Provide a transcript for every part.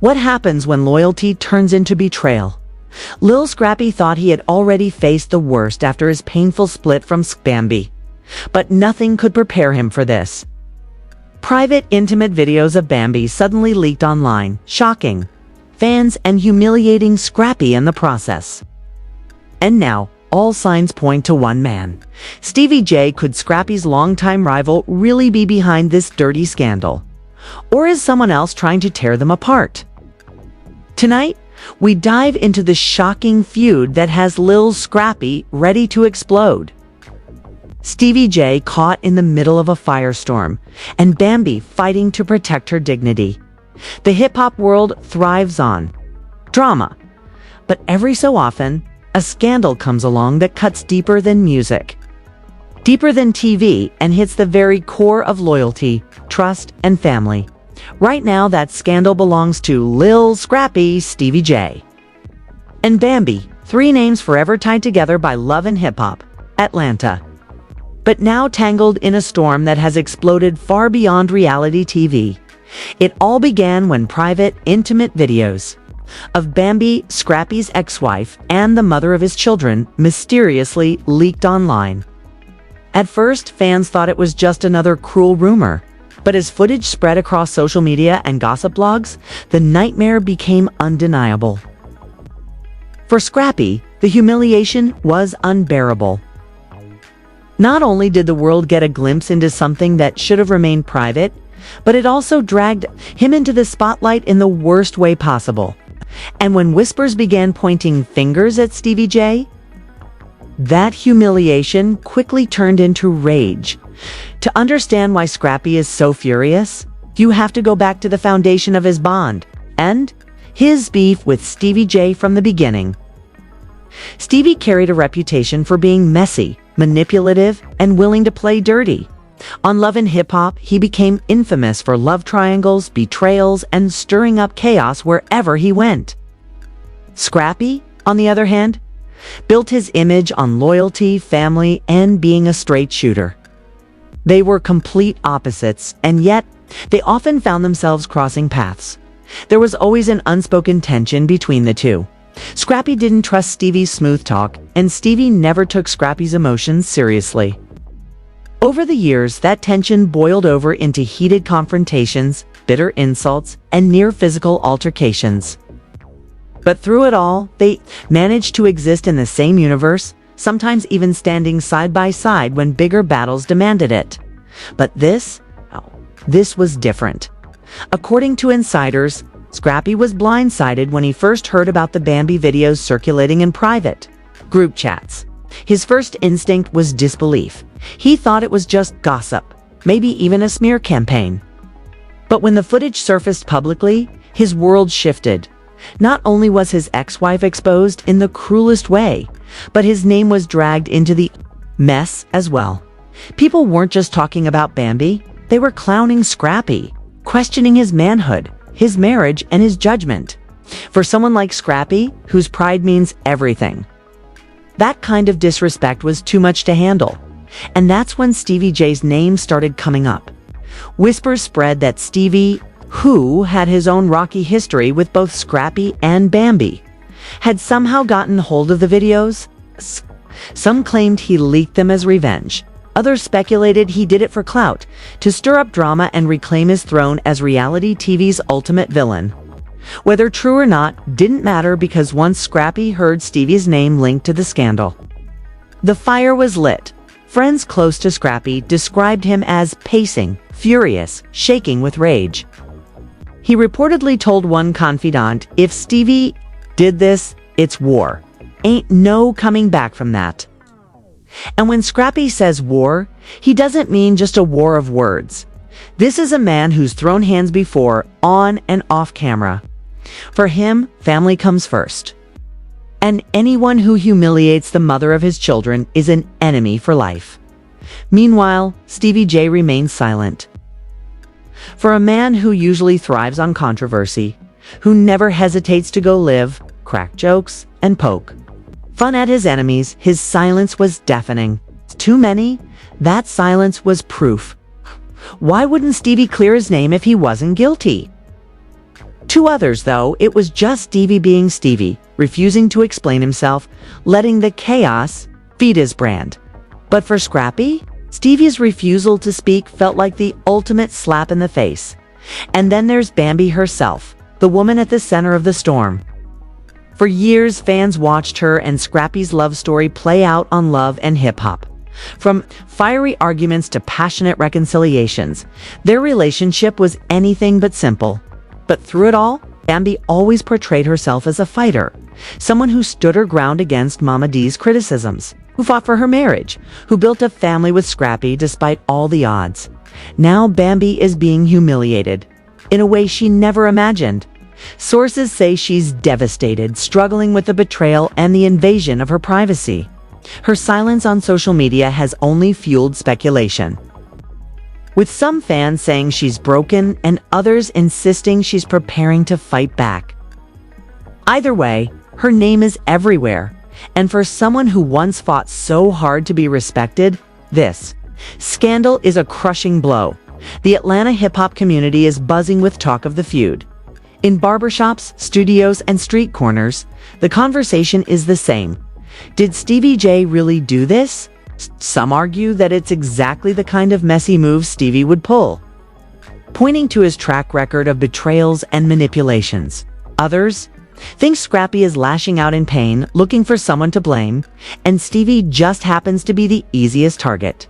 What happens when loyalty turns into betrayal? Lil Scrappy thought he had already faced the worst after his painful split from Bambi. But nothing could prepare him for this. Private, intimate videos of Bambi suddenly leaked online, shocking fans and humiliating Scrappy in the process. And now, all signs point to one man. Stevie J. Could Scrappy's longtime rival really be behind this dirty scandal? Or is someone else trying to tear them apart? Tonight, we dive into the shocking feud that has Lil Scrappy ready to explode. Stevie J caught in the middle of a firestorm, and Bambi fighting to protect her dignity. The hip-hop world thrives on drama, but every so often, a scandal comes along that cuts deeper than music, deeper than TV, and hits the very core of loyalty, trust, and family. Right now, that scandal belongs to Lil Scrappy, Stevie J, and Bambi, three names forever tied together by love and hip-hop, Atlanta. But now tangled in a storm that has exploded far beyond reality TV. It all began when private, intimate videos of Bambi, Scrappy's ex-wife, and the mother of his children mysteriously leaked online. At first, fans thought it was just another cruel rumor. But as footage spread across social media and gossip blogs, the nightmare became undeniable. For Scrappy, the humiliation was unbearable. Not only did the world get a glimpse into something that should have remained private, but it also dragged him into the spotlight in the worst way possible. And when whispers began pointing fingers at Stevie J, that humiliation quickly turned into rage. To understand why Scrappy is so furious, you have to go back to the foundation of his bond and his beef with Stevie J from the beginning. Stevie carried a reputation for being messy, manipulative, and willing to play dirty. On Love and Hip Hop, he became infamous for love triangles, betrayals, and stirring up chaos wherever he went. Scrappy, on the other hand, built his image on loyalty, family, and being a straight shooter. They were complete opposites, and yet they often found themselves crossing paths. There was always an unspoken tension between the two. Scrappy didn't trust Stevie's smooth talk, and Stevie never took Scrappy's emotions seriously. Over the years, that tension boiled over into heated confrontations, bitter insults, and near physical altercations. But through it all, they managed to exist in the same universe, sometimes even standing side by side when bigger battles demanded it. But this was different. According to insiders, Scrappy was blindsided when he first heard about the Bambi videos circulating in private group chats. His first instinct was disbelief. He thought it was just gossip, maybe even a smear campaign. But when the footage surfaced publicly, his world shifted. Not only was his ex-wife exposed in the cruelest way, but his name was dragged into the mess as well. People weren't just talking about Bambi, they were clowning Scrappy, questioning his manhood, his marriage, and his judgment. For someone like Scrappy, whose pride means everything, that kind of disrespect was too much to handle. And that's when Stevie J's name started coming up. Whispers spread that Stevie, who had his own rocky history with both Scrappy and Bambi, had somehow gotten hold of the videos. Some claimed he leaked them as revenge. Others speculated he did it for clout, to stir up drama and reclaim his throne as reality TV's ultimate villain. Whether true or not didn't matter, because once Scrappy heard Stevie's name linked to the scandal, the fire was lit. Friends close to Scrappy described him as pacing, furious, shaking with rage. He reportedly told one confidant, "If Stevie did this, it's war. Ain't no coming back from that." And when Scrappy says war, he doesn't mean just a war of words. This is a man who's thrown hands before, on and off camera. For him, family comes first. And anyone who humiliates the mother of his children is an enemy for life. Meanwhile, Stevie J remains silent. For a man who usually thrives on controversy, who never hesitates to go live, crack jokes, and poke fun at his enemies, his silence was deafening. Too many, that silence was proof. Why wouldn't Stevie clear his name if he wasn't guilty? To others, though, it was just Stevie being Stevie, refusing to explain himself, letting the chaos feed his brand. But for Scrappy, Stevie's refusal to speak felt like the ultimate slap in the face. And then there's Bambi herself, the woman at the center of the storm. For years, fans watched her and Scrappy's love story play out on Love and Hip Hop. From fiery arguments to passionate reconciliations, their relationship was anything but simple. But through it all, Bambi always portrayed herself as a fighter, someone who stood her ground against Mama D's criticisms, who fought for her marriage, who built a family with Scrappy despite all the odds. Now Bambi is being humiliated, in a way she never imagined. Sources say she's devastated, struggling with the betrayal and the invasion of her privacy. Her silence on social media has only fueled speculation, with some fans saying she's broken and others insisting she's preparing to fight back. Either way, her name is everywhere, and for someone who once fought so hard to be respected, this scandal is a crushing blow. The Atlanta hip-hop community is buzzing with talk of the feud. In barbershops, studios, and street corners, the conversation is the same. Did Stevie J really do this? Some argue that it's exactly the kind of messy move Stevie would pull, pointing to his track record of betrayals and manipulations. Others think Scrappy is lashing out in pain, looking for someone to blame, and Stevie just happens to be the easiest target.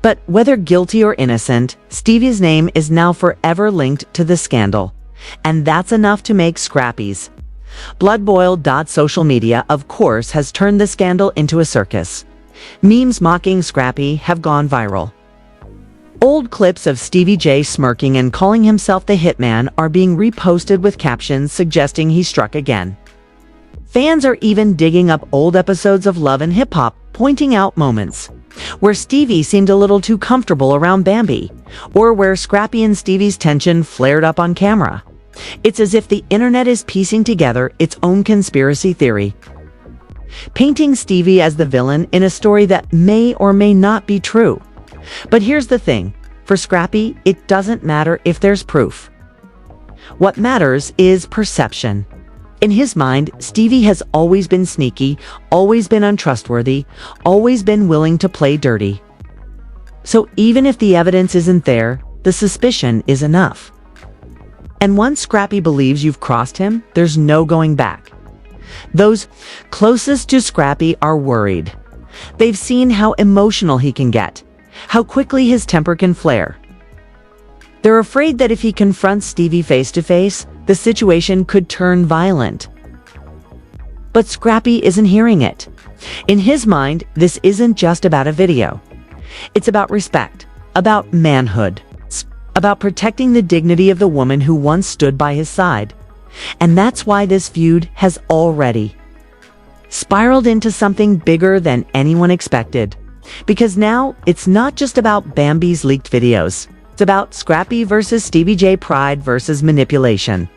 But whether guilty or innocent, Stevie's name is now forever linked to the scandal, and that's enough to make Scrappy's blood-boiled. Social media, of course, has turned the scandal into a circus. Memes mocking Scrappy have gone viral. Old clips of Stevie J smirking and calling himself the hitman are being reposted with captions suggesting he struck again. Fans are even digging up old episodes of Love and Hip Hop, pointing out moments where Stevie seemed a little too comfortable around Bambi, or where Scrappy and Stevie's tension flared up on camera. It's as if the internet is piecing together its own conspiracy theory, painting Stevie as the villain in a story that may or may not be true. But here's the thing, for Scrappy, it doesn't matter if there's proof. What matters is perception. In his mind, Stevie has always been sneaky, always been untrustworthy, always been willing to play dirty. So even if the evidence isn't there, the suspicion is enough. And once Scrappy believes you've crossed him, there's no going back. Those closest to Scrappy are worried. They've seen how emotional he can get, how quickly his temper can flare. They're afraid that if he confronts Stevie face to face, the situation could turn violent. But Scrappy isn't hearing it. In his mind, this isn't just about a video. It's about respect, about manhood, about protecting the dignity of the woman who once stood by his side. And that's why this feud has already spiraled into something bigger than anyone expected. Because now, it's not just about Bambi's leaked videos. It's about Scrappy versus Stevie J, pride versus manipulation,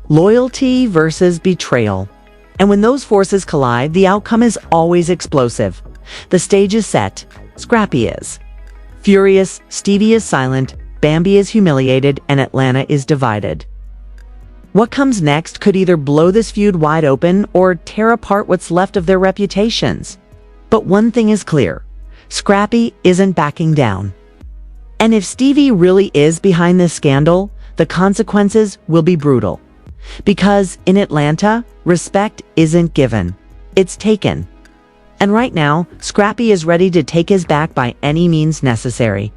loyalty versus betrayal. And when those forces collide, the outcome is always explosive. The stage is set. Scrappy is furious, Stevie is silent, Bambi is humiliated, and Atlanta is divided. What comes next could either blow this feud wide open or tear apart what's left of their reputations. But one thing is clear, Scrappy isn't backing down. And if Stevie really is behind this scandal, the consequences will be brutal. Because in Atlanta, respect isn't given, it's taken. And right now, Scrappy is ready to take his back by any means necessary.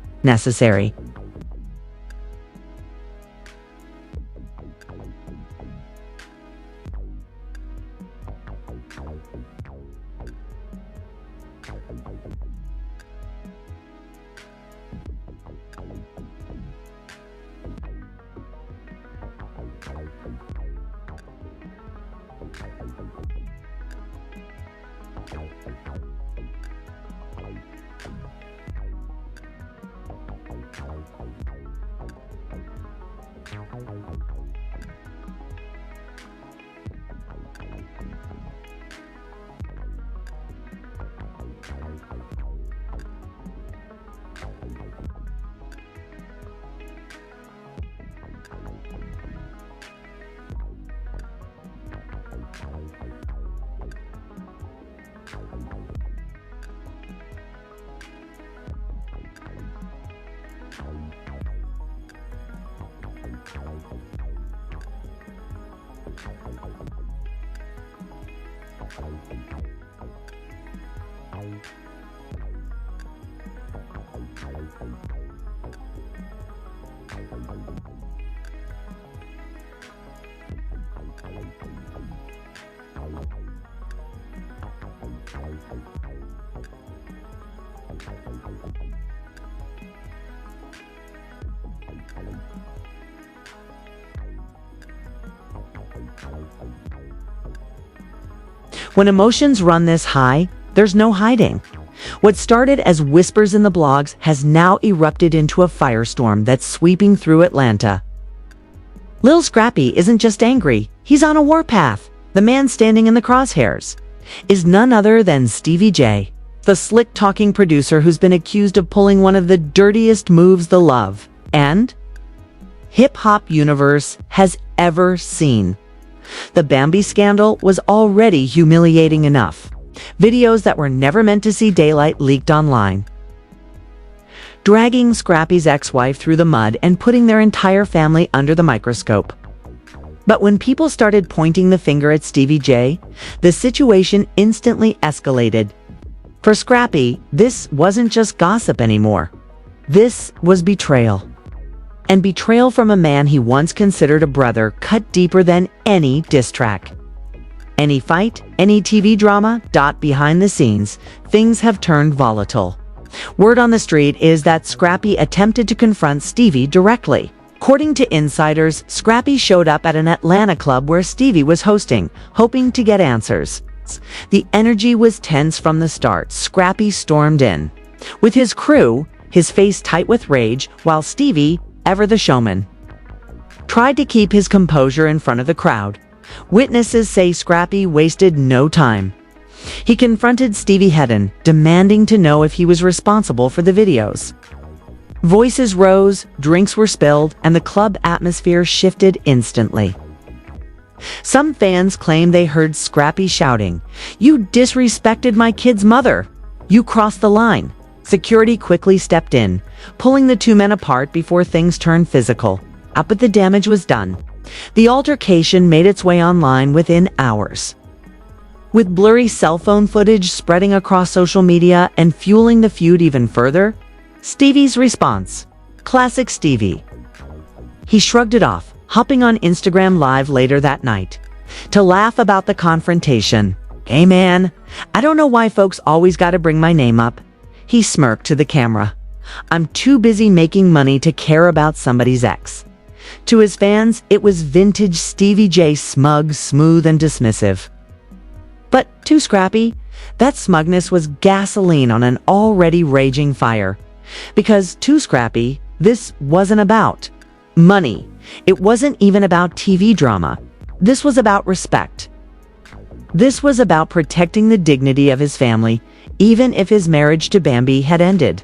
When emotions run this high, there's no hiding. What started as whispers in the blogs has now erupted into a firestorm that's sweeping through Atlanta. Lil Scrappy isn't just angry, he's on a warpath. The man standing in the crosshairs is none other than Stevie J, the slick-talking producer who's been accused of pulling one of the dirtiest moves the love and hip-hop universe has ever seen. The Bambi scandal was already humiliating enough. Videos that were never meant to see daylight leaked online, dragging Scrappy's ex-wife through the mud and putting their entire family under the microscope. But when people started pointing the finger at Stevie J, the situation instantly escalated. For Scrappy, this wasn't just gossip anymore. This was betrayal. And betrayal from a man he once considered a brother cut deeper than any diss track. Any fight, any TV drama, behind the scenes, things have turned volatile. Word on the street is that Scrappy attempted to confront Stevie directly. According to insiders, Scrappy showed up at an Atlanta club where Stevie was hosting, hoping to get answers. The energy was tense from the start. Scrappy stormed in with his crew, his face tight with rage, while Stevie, ever the showman, tried to keep his composure in front of the crowd. Witnesses say Scrappy wasted no time. He confronted Stevie head-on, demanding to know if he was responsible for the videos. Voices rose, drinks were spilled, and the club atmosphere shifted instantly. Some fans claim they heard Scrappy shouting, "You disrespected my kid's mother! You crossed the line!" Security quickly stepped in, pulling the two men apart before things turned physical. But the damage was done. The altercation made its way online within hours, with blurry cell phone footage spreading across social media and fueling the feud even further. Stevie's response. Classic Stevie. He shrugged it off, hopping on Instagram Live later that night to laugh about the confrontation. "Hey man, I don't know why folks always gotta bring my name up." He smirked to the camera. "I'm too busy making money to care about somebody's ex." To his fans, it was vintage Stevie J, smug, smooth, and dismissive. But to Scrappy, that smugness was gasoline on an already raging fire. Because to Scrappy, this wasn't about money. It wasn't even about TV drama. This was about respect. This was about protecting the dignity of his family, even if his marriage to Bambi had ended.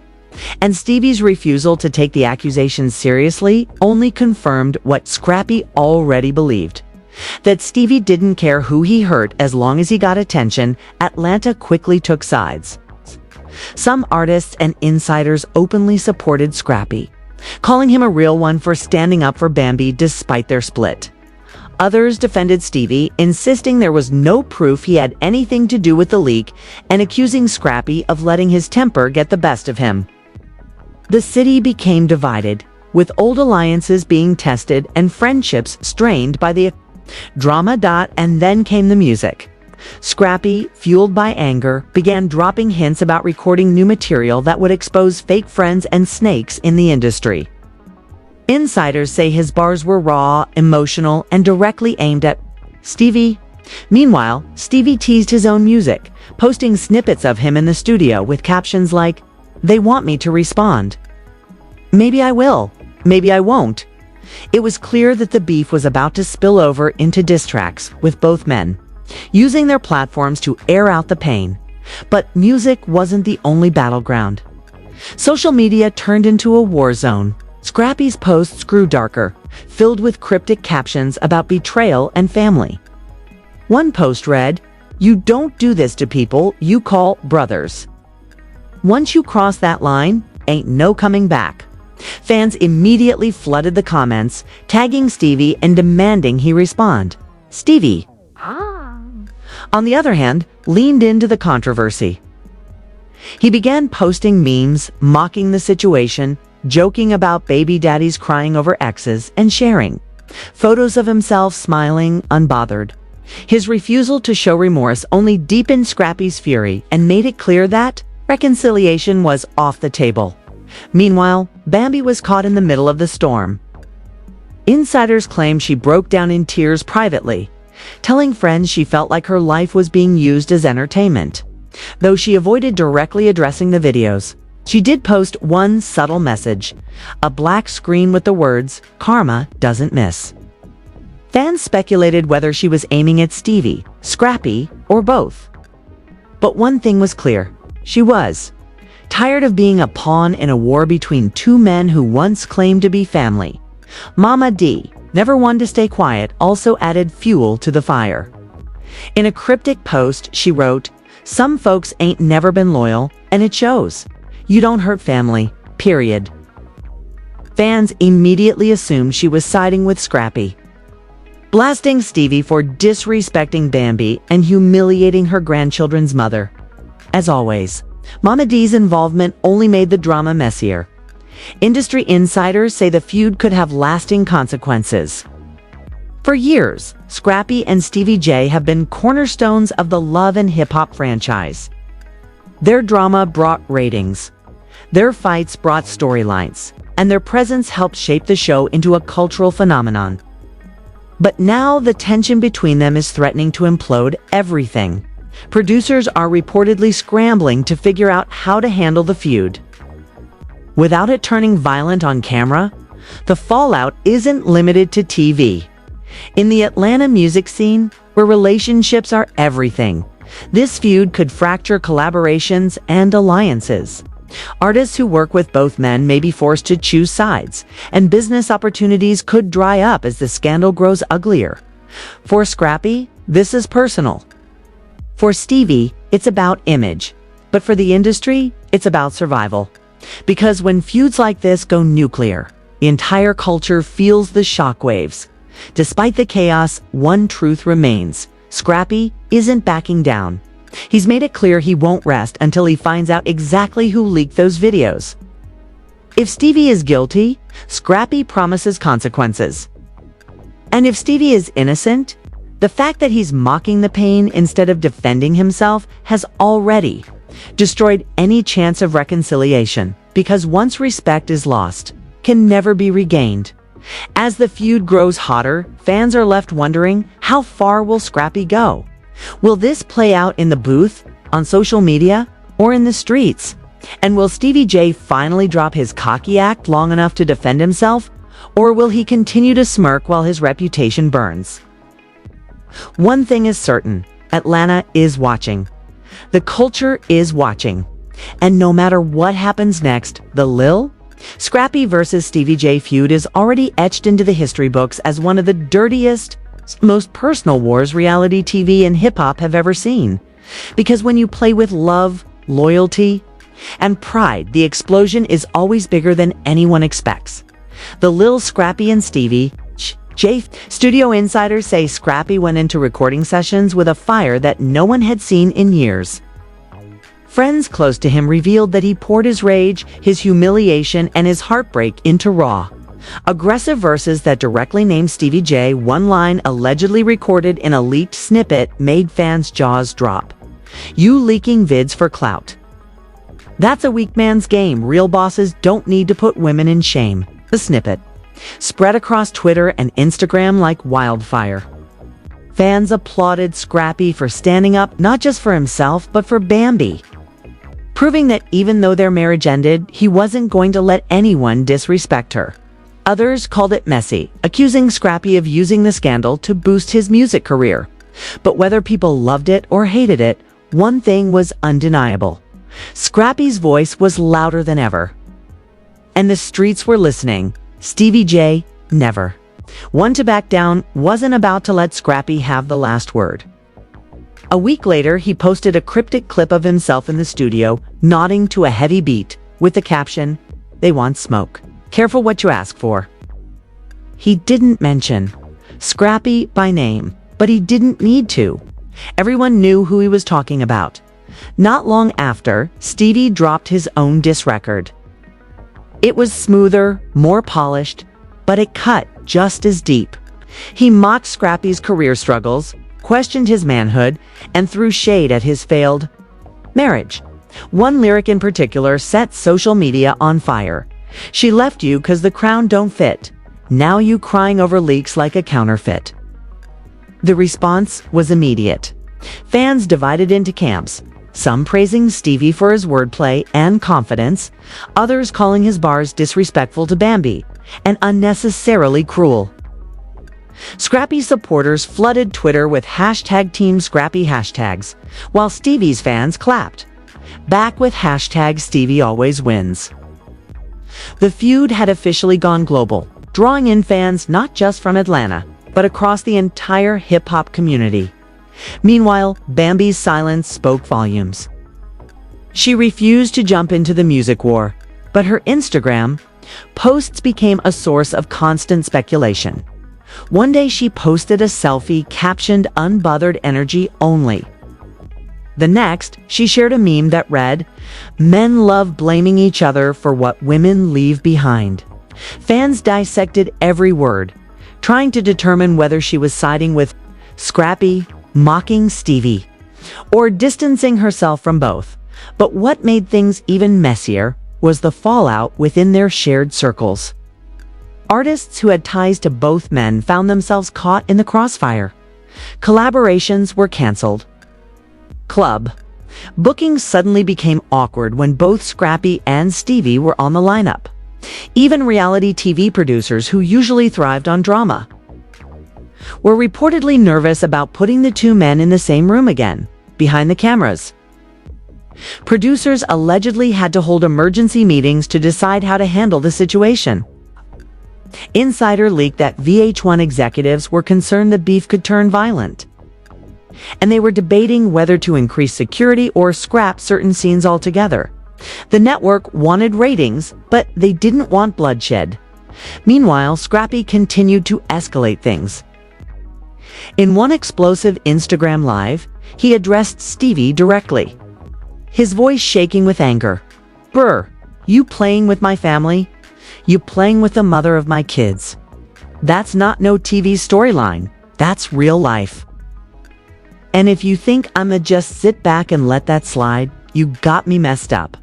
And Stevie's refusal to take the accusations seriously only confirmed what Scrappy already believed. That Stevie didn't care who he hurt as long as he got attention. Atlanta quickly took sides. Some artists and insiders openly supported Scrappy, calling him a real one for standing up for Bambi despite their split. Others defended Stevie, insisting there was no proof he had anything to do with the leak and accusing Scrappy of letting his temper get the best of him. The city became divided, with old alliances being tested and friendships strained by the drama. And then came the music. Scrappy, fueled by anger, began dropping hints about recording new material that would expose fake friends and snakes in the industry. Insiders say his bars were raw, emotional, and directly aimed at Stevie. Meanwhile, Stevie teased his own music, posting snippets of him in the studio with captions like, "They want me to respond. Maybe I will. Maybe I won't." It was clear that the beef was about to spill over into diss tracks, with both men using their platforms to air out the pain. But music wasn't the only battleground. Social media turned into a war zone. Scrappy's posts grew darker, filled with cryptic captions about betrayal and family. One post read, "You don't do this to people you call brothers. Once you cross that line, ain't no coming back." Fans immediately flooded the comments, tagging Stevie and demanding he respond. Stevie, on the other hand, leaned into the controversy. He began posting memes, mocking the situation, joking about baby daddies crying over exes, and sharing photos of himself smiling, unbothered. His refusal to show remorse only deepened Scrappy's fury and made it clear that reconciliation was off the table. Meanwhile, Bambi was caught in the middle of the storm. Insiders claim she broke down in tears privately, telling friends she felt like her life was being used as entertainment. Though she avoided directly addressing the videos, she did post one subtle message, a black screen with the words, "Karma doesn't miss." Fans speculated whether she was aiming at Stevie, Scrappy, or both. But one thing was clear, she was tired of being a pawn in a war between two men who once claimed to be family. Mama D, never one to stay quiet, also added fuel to the fire. In a cryptic post, she wrote, "Some folks ain't never been loyal, and it shows. You don't hurt family, period." Fans immediately assumed she was siding with Scrappy, blasting Stevie for disrespecting Bambi and humiliating her grandchildren's mother. As always, Mama D's involvement only made the drama messier. Industry insiders say the feud could have lasting consequences. For years, Scrappy and Stevie J have been cornerstones of the love and hip-hop franchise. Their drama brought ratings, their fights brought storylines, and their presence helped shape the show into a cultural phenomenon. But now the tension between them is threatening to implode everything. Producers are reportedly scrambling to figure out how to handle the feud without it turning violent on camera. The fallout isn't limited to TV. In the Atlanta music scene, where relationships are everything, this feud could fracture collaborations and alliances. Artists who work with both men may be forced to choose sides, and business opportunities could dry up as the scandal grows uglier. For Scrappy, this is personal. For Stevie, it's about image. But for the industry, it's about survival. Because when feuds like this go nuclear, the entire culture feels the shockwaves. Despite the chaos, one truth remains. Scrappy isn't backing down. He's made it clear he won't rest until he finds out exactly who leaked those videos. If Stevie is guilty, Scrappy promises consequences. And if Stevie is innocent, the fact that he's mocking the pain instead of defending himself has already destroyed any chance of reconciliation, because once respect is lost, can never be regained. As the feud grows hotter, fans are left wondering, how far will Scrappy go? Will this play out in the booth, on social media, or in the streets? And will Stevie J finally drop his cocky act long enough to defend himself? Or will he continue to smirk while his reputation burns? One thing is certain, Atlanta is watching. The culture is watching. And no matter what happens next, the Lil Scrappy versus Stevie J feud is already etched into the history books as one of the dirtiest, most personal wars reality TV and hip-hop have ever seen. Because when you play with love, loyalty, and pride, the explosion is always bigger than anyone expects. The Lil Scrappy and Stevie J studio insiders say Scrappy went into recording sessions with a fire that no one had seen in years. Friends close to him revealed that he poured his rage, his humiliation, and his heartbreak into raw, aggressive verses that directly named Stevie J. One line allegedly recorded in a leaked snippet made fans' jaws drop. "You leaking vids for clout. That's a weak man's game. Real bosses don't need to put women in shame." The snippet spread across Twitter and Instagram like wildfire. Fans applauded Scrappy for standing up not just for himself, but for Bambi, proving that even though their marriage ended, he wasn't going to let anyone disrespect her. Others called it messy, accusing Scrappy of using the scandal to boost his music career. But whether people loved it or hated it, one thing was undeniable. Scrappy's voice was louder than ever. And the streets were listening. Stevie J, never one to back down, wasn't about to let Scrappy have the last word. A week later, he posted a cryptic clip of himself in the studio, nodding to a heavy beat, with the caption, "They want smoke. Careful what you ask for." He didn't mention Scrappy by name, but he didn't need to. Everyone knew who he was talking about. Not long after, Stevie dropped his own diss record. It was smoother, more polished, but it cut just as deep. He mocked Scrappy's career struggles, questioned his manhood, and threw shade at his failed marriage. One lyric in particular set social media on fire. "She left you 'cause the crown don't fit. Now you crying over leaks like a counterfeit." The response was immediate. Fans divided into camps, some praising Stevie for his wordplay and confidence, others calling his bars disrespectful to Bambi and unnecessarily cruel. Scrappy supporters flooded Twitter with #TeamScrappy hashtags, while Stevie's fans clapped, back with #Stevie always wins. The feud had officially gone global, drawing in fans not just from Atlanta, but across the entire hip-hop community. Meanwhile, Bambi's silence spoke volumes. She refused to jump into the music war, but her Instagram posts became a source of constant speculation. One day she posted a selfie captioned "Unbothered energy only." The next, she shared a meme that read, "Men love blaming each other for what women leave behind." Fans dissected every word, trying to determine whether she was siding with Scrappy, mocking Stevie, or distancing herself from both. But what made things even messier was the fallout within their shared circles. Artists who had ties to both men found themselves caught in the crossfire. Collaborations were canceled. Club bookings suddenly became awkward when both Scrappy and Stevie were on the lineup. Even reality TV producers, who usually thrived on drama, were reportedly nervous about putting the two men in the same room again, behind the cameras. Producers allegedly had to hold emergency meetings to decide how to handle the situation. Insider leaked that VH1 executives were concerned the beef could turn violent, and they were debating whether to increase security or scrap certain scenes altogether. The network wanted ratings, but they didn't want bloodshed. Meanwhile, Scrappy continued to escalate things. In one explosive Instagram Live, he addressed Stevie directly, his voice shaking with anger. "Brr, you playing with my family? You playing with the mother of my kids? That's not no TV storyline. That's real life. And if you think I'ma just sit back and let that slide, you got me messed up."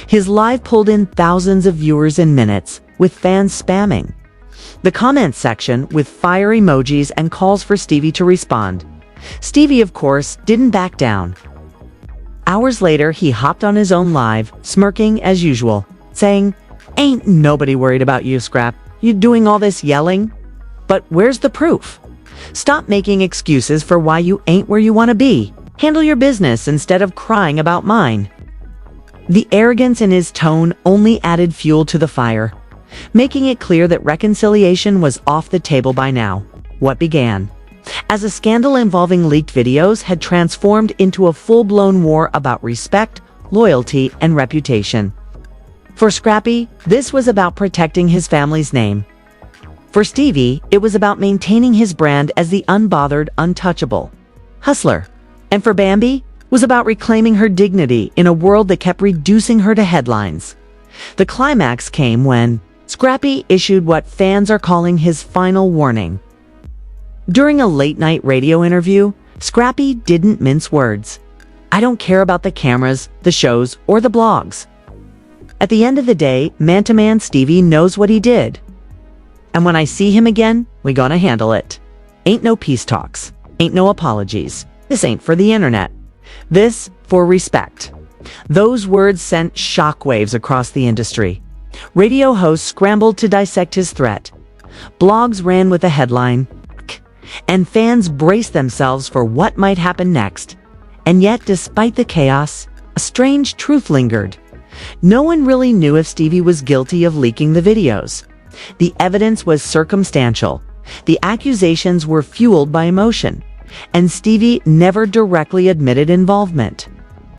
His live pulled in thousands of viewers in minutes, with fans spamming the comments section with fire emojis and calls for Stevie to respond. Stevie, of course, didn't back down. Hours later, he hopped on his own live, smirking as usual, saying, "Ain't nobody worried about you, Scrap. You doing all this yelling? But where's the proof? Stop making excuses for why you ain't where you want to be. Handle your business instead of crying about mine." The arrogance in his tone only added fuel to the fire, making it clear that reconciliation was off the table by now. What began as a scandal involving leaked videos had transformed into a full-blown war about respect, loyalty, and reputation. For Scrappy, this was about protecting his family's name. For Stevie, it was about maintaining his brand as the unbothered, untouchable hustler. And for Bambi, was about reclaiming her dignity in a world that kept reducing her to headlines. The climax came when Scrappy issued what fans are calling his final warning. During a late-night radio interview, Scrappy didn't mince words. "I don't care about the cameras, the shows, or the blogs. At the end of the day, man-to-man Stevie knows what he did. And when I see him again, we gonna handle it. Ain't no peace talks. Ain't no apologies. This ain't for the internet. This for respect." Those words sent shockwaves across the industry. Radio hosts scrambled to dissect his threat. Blogs ran with the headline, and fans braced themselves for what might happen next. And yet, despite the chaos, a strange truth lingered. No one really knew if Stevie was guilty of leaking the videos. The evidence was circumstantial. The accusations were fueled by emotion, and Stevie never directly admitted involvement.